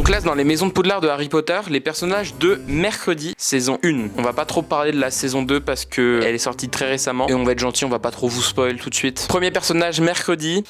On classe dans les maisons de Poudlard de Harry Potter les personnages de Mercredi, saison 1. On va pas trop parler de la saison 2 parce que elle est sortie très récemment et on va être gentil, on va pas trop vous spoil tout de suite. Premier personnage Mercredi.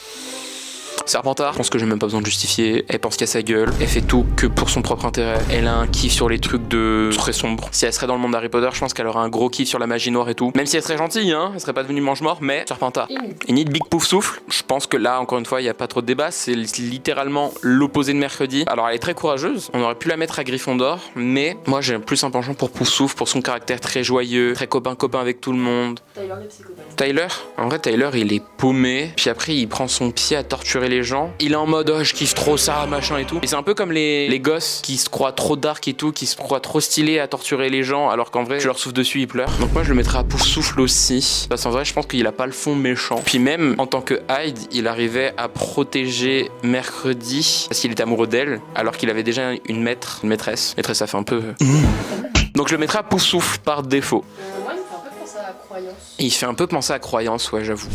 Serpentard, je pense que j'ai même pas besoin de justifier. Elle pense qu'à sa gueule, elle fait tout que pour son propre intérêt. Elle a un kiff sur les trucs de très sombres. Si elle serait dans le monde d'Harry Potter, je pense qu'elle aurait un gros kiff sur la magie noire et tout. Même si elle serait gentille, hein, elle serait pas devenue mange-mort, mais Serpentard. Enid Big Pouf Souffle, je pense que là, encore une fois, il y a pas trop de débat. C'est littéralement l'opposé de Mercredi. Alors elle est très courageuse, on aurait pu la mettre à Gryffondor, mais moi j'ai plus un penchant pour Pouf Souffle, pour son caractère très joyeux, très copain avec tout le monde. Tyler le psychopathe. Tyler, en vrai Tyler il est paumé, puis après il prend son pied à torturer les gens. Il est en mode oh je kiffe trop ça machin et tout. Et c'est un peu comme les gosses qui se croient trop dark et tout, qui se croient trop stylés à torturer les gens alors qu'en vrai tu leur souffles dessus ils pleurent. Donc moi je le mettrais à Pouf Souffle aussi, parce qu'en vrai je pense qu'il a pas le fond méchant. Puis même en tant que Hyde il arrivait à protéger Mercredi parce qu'il était amoureux d'elle alors qu'il avait déjà une maîtresse. Maîtresse ça fait un peu... Donc je le mettrais à Pouf Souffle par défaut. Moi, il me fait un peu penser à Croyance. Il fait un peu penser à Croyance, ouais, j'avoue.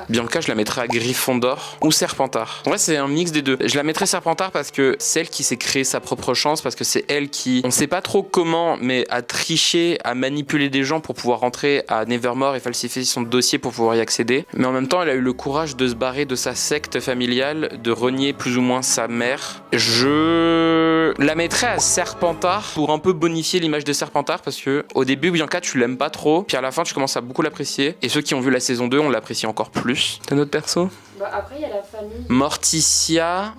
Bianca, je la mettrais à Gryffondor ou Serpentard. En vrai, c'est un mix des deux. Je la mettrais Serpentard parce que c'est elle qui s'est créée sa propre chance, parce que c'est elle qui, on sait pas trop comment, mais a triché, a manipulé des gens pour pouvoir rentrer à Nevermore et falsifier son dossier pour pouvoir y accéder. Mais en même temps, elle a eu le courage de se barrer de sa secte familiale, de renier plus ou moins sa mère. Je la mettrais à Serpentard pour un peu bonifier l'image de Serpentard, parce que au début, Bianca, tu l'aimes pas trop, puis à la fin, tu commences à beaucoup l'apprécier. Et ceux qui ont vu la saison 2, on l'apprécie encore plus. T'as notre perso ? Bah, après, il y a la famille. Morticia.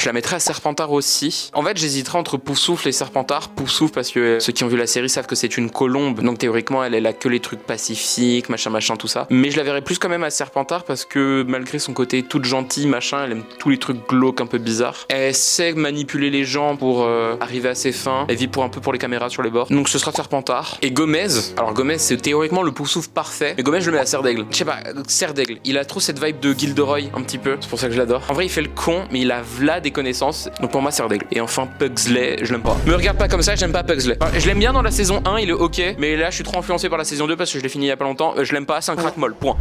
Je la mettrais à Serpentard aussi. En fait, j'hésiterais entre Pouf Souffle et Serpentard. Pouf Souffle parce que ceux qui ont vu la série savent que c'est une colombe. Donc théoriquement, elle a que les trucs pacifiques, machin, tout ça. Mais je la verrais plus quand même à Serpentard parce que malgré son côté toute gentille, machin, elle aime tous les trucs glauques un peu bizarres. Elle sait manipuler les gens pour arriver à ses fins. Elle vit un peu pour les caméras sur les bords. Donc ce sera Serpentard. Et Gomez. Alors Gomez, c'est théoriquement le Pouf Souffle parfait. Mais Gomez, je le mets à Serre d'Aigle. Je sais pas, Serre d'Aigle. Il a trop cette vibe de Gilderoy un petit peu. C'est pour ça que je l'adore. En vrai, il fait le con, mais il a v'là des connaissances, donc pour moi c'est d'aigle. Et enfin Pugsley, je l'aime pas. Me regarde pas comme ça, j'aime pas Pugsley. Enfin, je l'aime bien dans la saison 1, il est ok, mais là je suis trop influencé par la saison 2 parce que je l'ai fini il y a pas longtemps, je l'aime pas, c'est un crack molle, point.